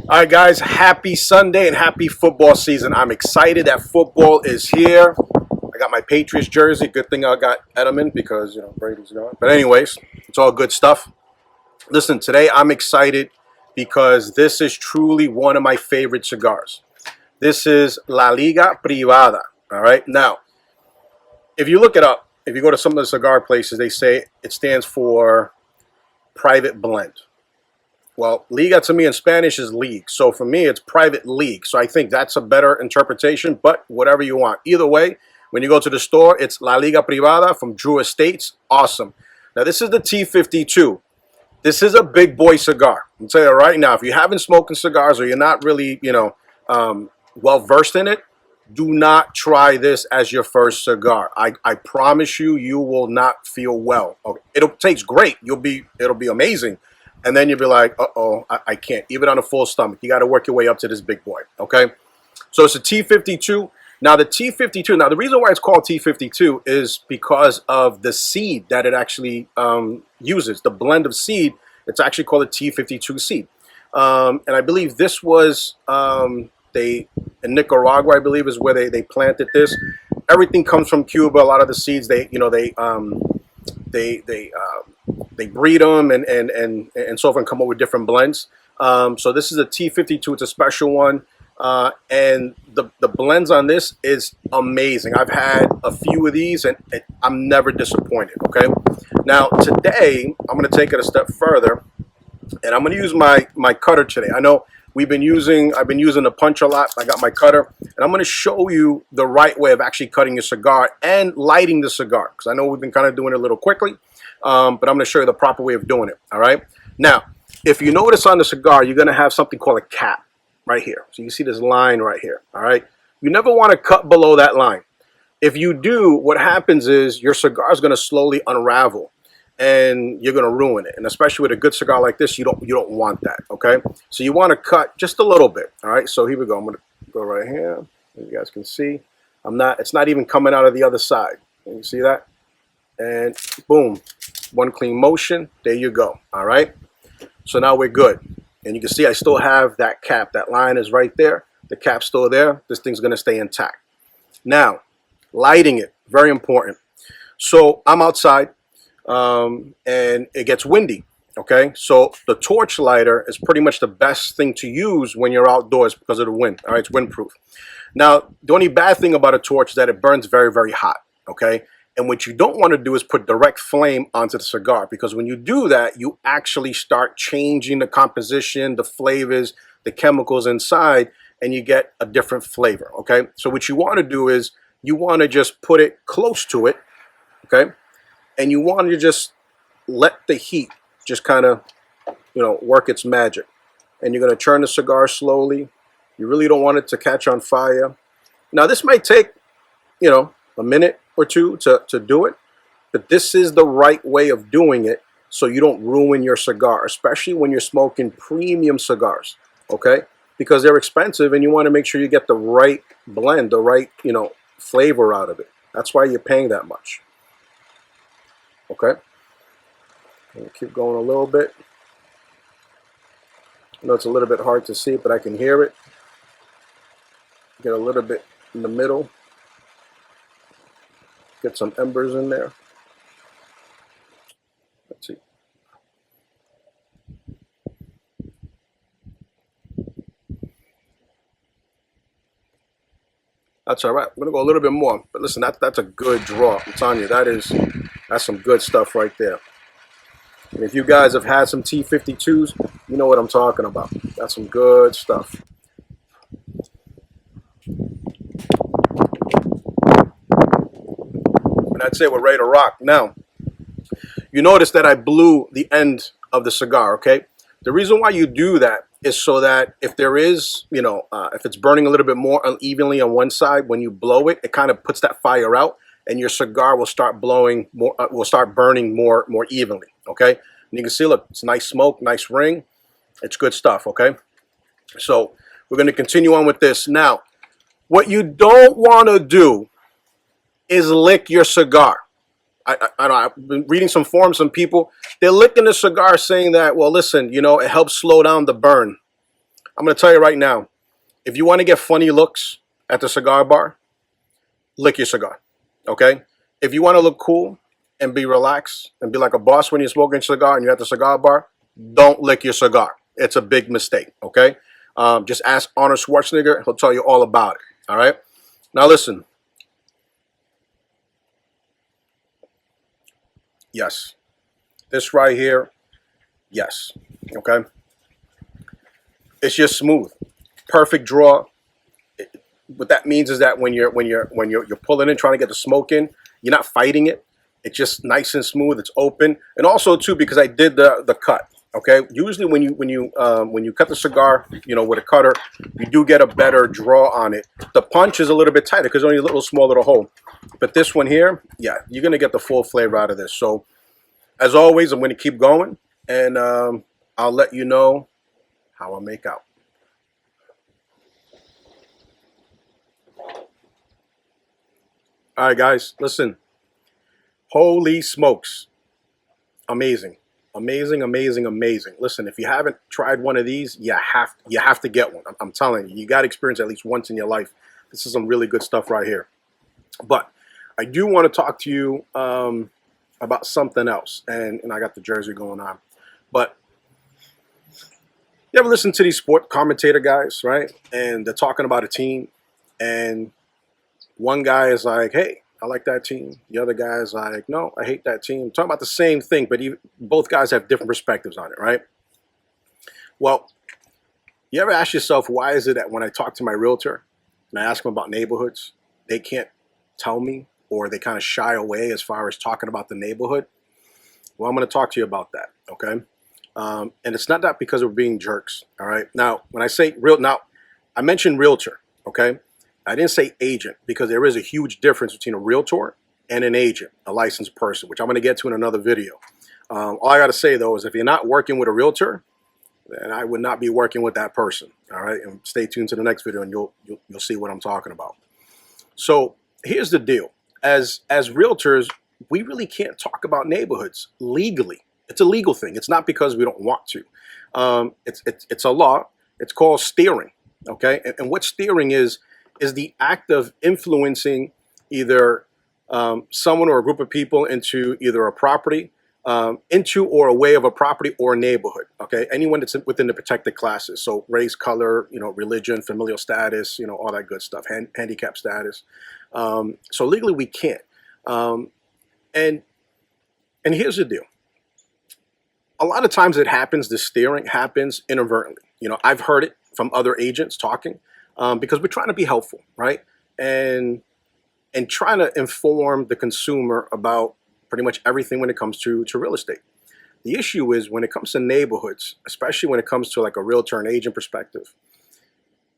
All right, guys, happy Sunday and happy football season. I'm excited that football is here. I got my Patriots jersey. Good thing I got Edelman because, Brady's gone. But anyways, it's all good stuff. Listen, today I'm excited because this is truly one of my favorite cigars. This is La Liga Privada. All right. Now, if you look it up, if you go to some of the cigar places, they say it stands for private blend. Well, Liga to me in Spanish is league. So for me, it's private league. So I think that's a better interpretation, but whatever you want. Either way, when you go to the store, it's La Liga Privada from Drew Estates. Awesome. Now, this is the T52. This is a big boy cigar. I'll tell you right now, if you haven't smoked cigars or you're not really, well versed in it, do not try this as your first cigar. I promise you, you will not feel well. Okay. It'll taste great. It'll be amazing. And then you'll be like, uh-oh, I can't. Even on a full stomach. You got to work your way up to this big boy, okay? So it's a T52. Now, the T52, now the reason why it's called T52 is because of the seed that it actually uses. The blend of seed, it's actually called a T52 seed. And I believe this was, in Nicaragua, I believe, is where they planted this. Everything comes from Cuba. A lot of the seeds, they breed them and so forth and come up with different blends. So this is a T52. It's a special one. And the blends on this is amazing. I've had a few of these and I'm never disappointed. Okay. Now today I'm going to take it a step further and I'm going to use my cutter today. I know I've been using the punch a lot. I got my cutter and I'm going to show you the right way of actually cutting a cigar and lighting the cigar. Because I know we've been kind of doing it a little quickly. But I'm going to show you the proper way of doing it. All right. Now, if you notice on the cigar, you're going to have something called a cap right here. So you see this line right here. All right. You never want to cut below that line. If you do, what happens is your cigar is going to slowly unravel and you're going to ruin it. And especially with a good cigar like this, you don't want that. Okay. So you want to cut just a little bit. All right. So here we go. I'm going to go right here. As you guys can see, it's not even coming out of the other side. Can you see that? And boom, one clean motion. There you go. All right. So now we're good. And you can see I still have that cap. That line is right there. The cap's still there. This thing's going to stay intact. Now, lighting it, very important. So I'm outside and it gets windy. Okay. So the torch lighter is pretty much the best thing to use when you're outdoors because of the wind. All right. It's windproof. Now, the only bad thing about a torch is that it burns very, very hot. Okay. And what you don't want to do is put direct flame onto the cigar because when you do that, you actually start changing the composition, the flavors, the chemicals inside, and you get a different flavor, okay? So what you want to do is you want to just put it close to it, okay? And you want to just let the heat just kind of, work its magic. And you're going to turn the cigar slowly. You really don't want it to catch on fire. Now, this might take, a minute or two to do it, but this is the right way of doing it so you don't ruin your cigar, especially when you're smoking premium cigars, okay? Because they're expensive and you want to make sure you get the right blend, the right, flavor out of it. That's why you're paying that much, okay? Keep going a little bit. I know it's a little bit hard to see, but I can hear it. Get a little bit in the middle. Get some embers in there. Let's see. That's all right. I'm gonna go a little bit more. But listen, that's a good draw. I'm telling you, that's some good stuff right there. And if you guys have had some T52s, you know what I'm talking about. That's some good stuff. And that's it. We're ready to rock. Now, you notice that I blew the end of the cigar, okay? The reason why you do that is so that if there is, if it's burning a little bit more unevenly on one side, when you blow it, it kind of puts that fire out and your cigar will start burning more evenly, okay? And you can see, look, it's nice smoke, nice ring. It's good stuff, okay? So we're going to continue on with this. Now, what you don't want to do is lick your cigar. I've been reading some forums, some people, they're licking the cigar saying that, well, listen, it helps slow down the burn. I'm going to tell you right now, if you want to get funny looks at the cigar bar, lick your cigar, okay? If you want to look cool and be relaxed and be like a boss when you're smoking a cigar and you're at the cigar bar, don't lick your cigar. It's a big mistake, okay? Just ask Arnold Schwarzenegger. He'll tell you all about it, all right? Now listen. Yes. This right here, yes, okay? It's just smooth. Perfect draw. What that means is that when you're pulling in, trying to get the smoke in, you're not fighting it. It's just nice and smooth. It's open, and also too because I did the cut. Okay, usually when you cut the cigar, with a cutter, you do get a better draw on it. The punch is a little bit tighter because only a little small little hole. But this one here, yeah, you're gonna get the full flavor out of this. So, as always, I'm gonna keep going, and I'll let you know how I make out. All right, guys, listen. Holy smokes. Amazing. Amazing, amazing, amazing. Listen, if you haven't tried one of these, you have to get one. I'm telling you, you got to experience at least once in your life. This is some really good stuff right here. But I do want to talk to you about something else. And I got the jersey going on. But you ever listen to these sport commentator guys, right? And they're talking about a team. And one guy is like, hey, I like that team. The other guy is like, no, I hate that team. Talking about the same thing, but both guys have different perspectives on it, right? Well, you ever ask yourself, why is it that when I talk to my realtor and I ask them about neighborhoods, they can't tell me, or they kind of shy away as far as talking about the neighborhood? Well, I'm going to talk to you about that, okay? And it's not that because we're being jerks, all right? Now, when I say I mentioned realtor, okay? I didn't say agent because there is a huge difference between a realtor and an agent, a licensed person, which I'm going to get to in another video. All I got to say, though, is if you're not working with a realtor, then I would not be working with that person. All right, and stay tuned to the next video, and you'll see what I'm talking about. So here's the deal: as realtors, we really can't talk about neighborhoods legally. It's a legal thing. It's not because we don't want to. It's a law. It's called steering. Okay, and what steering is the act of influencing either someone or a group of people into either a property, into or away of a property or a neighborhood. Okay, anyone that's within the protected classes. So race, color, religion, familial status, all that good stuff, handicap status. So legally we can't. And here's the deal. A lot of times it happens. The steering happens inadvertently. I've heard it from other agents talking. Because we're trying to be helpful, right? And trying to inform the consumer about pretty much everything when it comes to real estate. The issue is when it comes to neighborhoods, especially when it comes to like a realtor and agent perspective,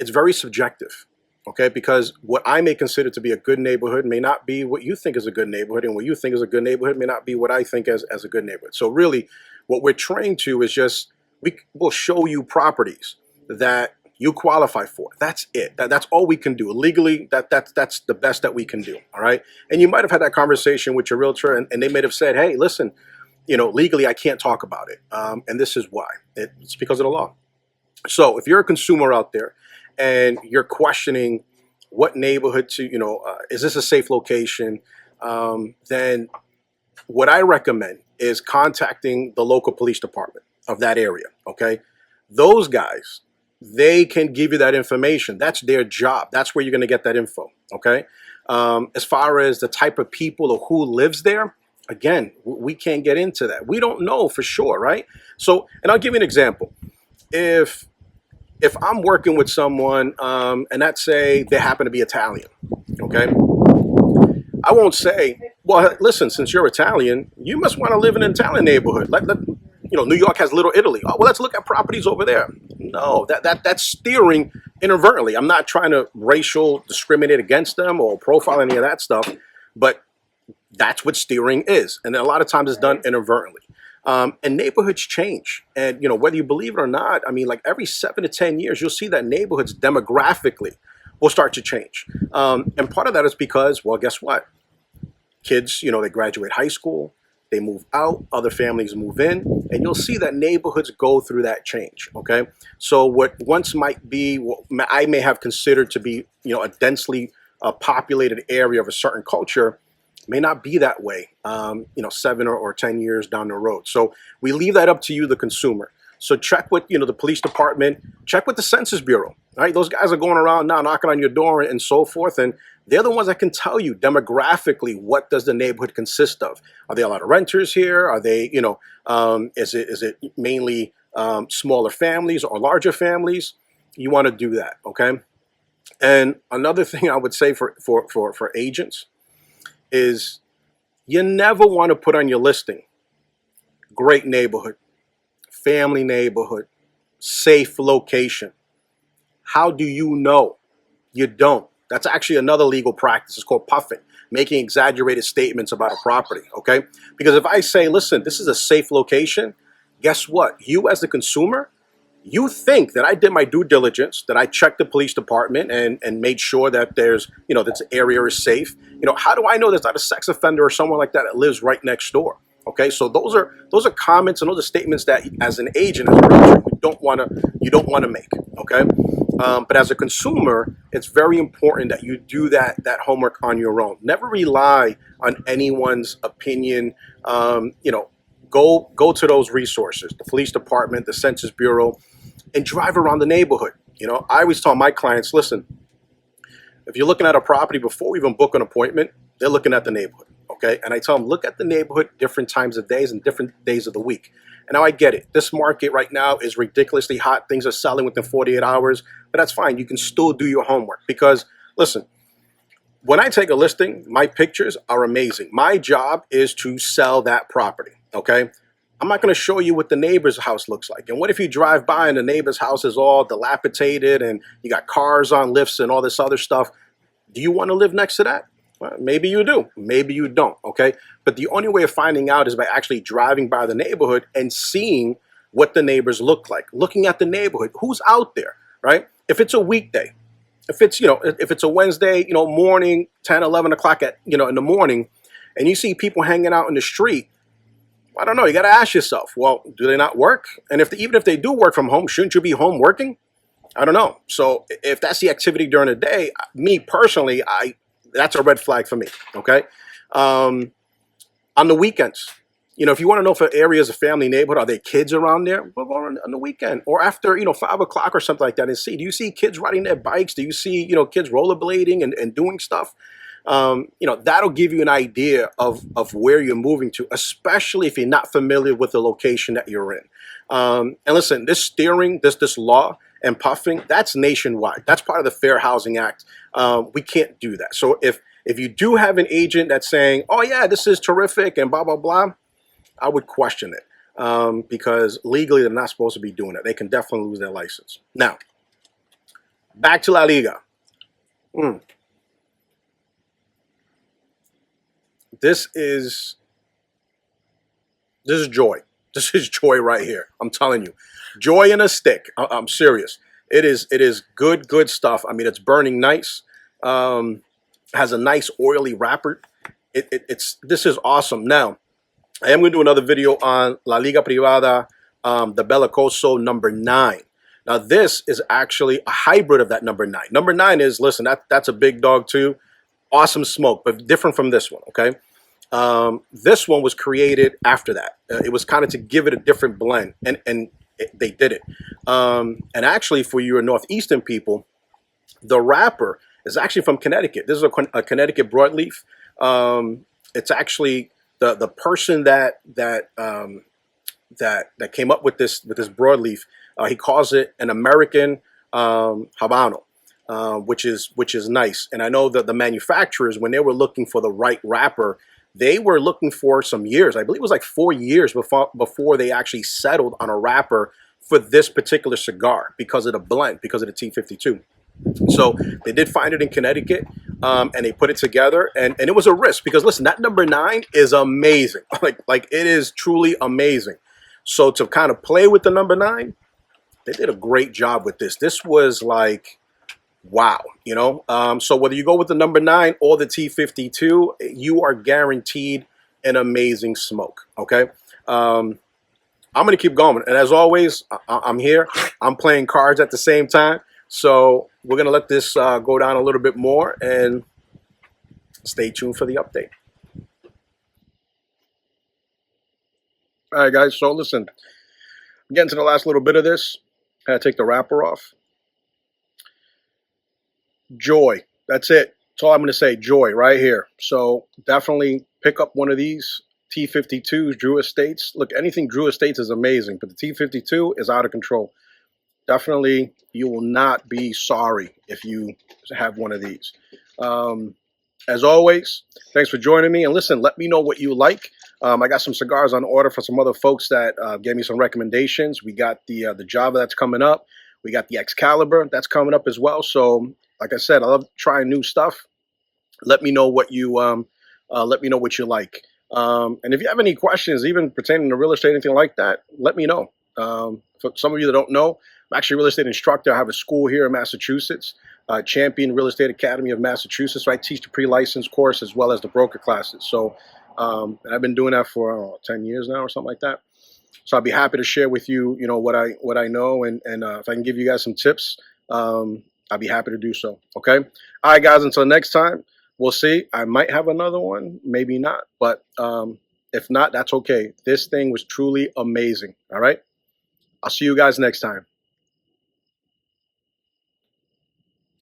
it's very subjective, okay? Because what I may consider to be a good neighborhood may not be what you think is a good neighborhood, and what you think is a good neighborhood may not be what I think as a good neighborhood. So really, what we're trained to is just, we'll show you properties that you qualify for. That's it. That's all we can do. Legally, that's the best that we can do, all right? And you might have had that conversation with your realtor, and they might have said, hey, listen, legally, I can't talk about it. And this is why. It's because of the law. So if you're a consumer out there and you're questioning what neighborhood is this a safe location, then what I recommend is contacting the local police department of that area, okay? Those guys, they can give you that information. That's their job. That's where you're going to get that info, okay? As far as the type of people or who lives there, again, we can't get into that. We don't know for sure, right? So, and I'll give you an example. If I'm working with someone, and let's say they happen to be Italian, okay? I won't say, well, listen, since you're Italian, you must want to live in an Italian neighborhood. New York has Little Italy. Oh, well, let's look at properties over there. No, that's steering inadvertently. I'm not trying to racial discriminate against them or profile any of that stuff, but that's what steering is. And a lot of times it's done inadvertently. And neighborhoods change. And, whether you believe it or not, I mean, like every 7 to 10 years, you'll see that neighborhoods demographically will start to change. And part of that is because, well, guess what? Kids, they graduate high school. they move out, other families move in, and you'll see that neighborhoods go through that change, okay? So what once might be, what I may have considered to be, a densely populated area of a certain culture may not be that way, 7 or 10 years down the road. So we leave that up to you, the consumer. So check with, the police department, check with the Census Bureau, right? Those guys are going around now knocking on your door and so forth. And they're the ones that can tell you demographically, what does the neighborhood consist of? Are there a lot of renters here? Are they, is it mainly smaller families or larger families? You want to do that, okay? And another thing I would say for agents is you never want to put on your listing, great neighborhood, family neighborhood, safe location. How do you know? You don't. That's actually another legal practice. It's called puffing, making exaggerated statements about a property, okay? Because if I say, listen, this is a safe location, guess what? You as the consumer, you think that I did my due diligence, that I checked the police department and made sure that there's, that this area is safe. How do I know there's not a sex offender or someone like that lives right next door? Okay, so those are comments and those are statements that, as an agent, as a realtor, you don't want to make. Okay, but as a consumer, it's very important that you do that homework on your own. Never rely on anyone's opinion. Go to those resources, the police department, the Census Bureau, and drive around the neighborhood. I always tell my clients, listen, if you're looking at a property before we even book an appointment, they're looking at the neighborhood. Okay, and I tell them, look at the neighborhood different times of days and different days of the week. And now I get it. This market right now is ridiculously hot. Things are selling within 48 hours, but that's fine. You can still do your homework because, listen, when I take a listing, my pictures are amazing. My job is to sell that property, okay? I'm not going to show you what the neighbor's house looks like. And what if you drive by and the neighbor's house is all dilapidated and you got cars on lifts and all this other stuff? Do you want to live next to that? Well, maybe you do, maybe you don't, okay? But the only way of finding out is by actually driving by the neighborhood and seeing what the neighbors look like, looking at the neighborhood, who's out there, right? If it's a weekday, if it's a Wednesday, morning, 10, 11 o'clock in the morning, and you see people hanging out in the street, I don't know, you got to ask yourself, well, do they not work? And even if they do work from home, shouldn't you be home working? I don't know. So if that's the activity during the day, me personally, that's a red flag for me, okay? On the weekends, if you want to know if an area is a family neighborhood, are there kids around there? Well, go on the weekend or after, 5 o'clock or something like that and see, do you see kids riding their bikes? Do you see, kids rollerblading and doing stuff? That'll give you an idea of where you're moving to, especially if you're not familiar with the location that you're in. And listen, this law and puffing, that's nationwide. That's part of the Fair Housing Act. We can't do that. So if you do have an agent that's saying, oh yeah, this is terrific and blah, blah, blah, I would question it because legally they're not supposed to be doing it. They can definitely lose their license. Now, back to La Liga. This is joy. This is joy right here. I'm telling you. Joy in a stick. I'm serious. It is good stuff. I mean, it's burning nice. Has a nice oily wrapper. This is awesome. Now, I am going to do another video on La Liga Privada, the Bellicoso number 9. Now, this is actually a hybrid of that number 9. Number 9 is, listen, that's a big dog too. Awesome smoke, but different from this one, okay? This one was created after that. It was kind of to give it a different blend, and they did it. And actually, for your Northeastern people, the wrapper is actually from Connecticut. This is a Connecticut broadleaf. It's actually the person that came up with this broadleaf. He calls it an American Habano. Which is nice. And I know that the manufacturers, when they were looking for the right wrapper, they were looking for some years. I believe it was like 4 years before they actually settled on a wrapper for this particular cigar because of the blend, because of the T52. So they did find it in Connecticut, and they put it together, and it was a risk because, listen, that number 9 is amazing. Like it is truly amazing. So to kind of play with the number 9, they did a great job with this. This was like, wow, so whether you go with the number 9 or the T52, you are guaranteed an amazing smoke. Okay. I'm going to keep going. And as always, I'm here. I'm playing cards at the same time. So we're going to let this go down a little bit more and stay tuned for the update. All right, guys. So listen, I'm getting to the last little bit of this. I had to take the wrapper off. Joy. That's it. That's all I'm going to say. Joy right here. So definitely pick up one of these T52s, Drew Estates. Look, anything Drew Estates is amazing, but the T52 is out of control. Definitely, you will not be sorry if you have one of these. As always, thanks for joining me. And listen, let me know what you like. I got some cigars on order for some other folks that gave me some recommendations. We got the Java that's coming up. We got the Excalibur that's coming up as well. So, like I said, I love trying new stuff. Let me know what you like. And if you have any questions, even pertaining to real estate, anything like that, let me know. For some of you that don't know, I'm actually a real estate instructor. I have a school here in Massachusetts, Champion Real Estate Academy of Massachusetts. So I teach the pre-license course as well as the broker classes. So and I've been doing that for 10 years now or something like that. So I'd be happy to share with you, what I know, and if I can give you guys some tips, I'd be happy to do so. Okay. All right, guys. Until next time, we'll see. I might have another one, maybe not, but if not, that's okay. This thing was truly amazing. All right. I'll see you guys next time.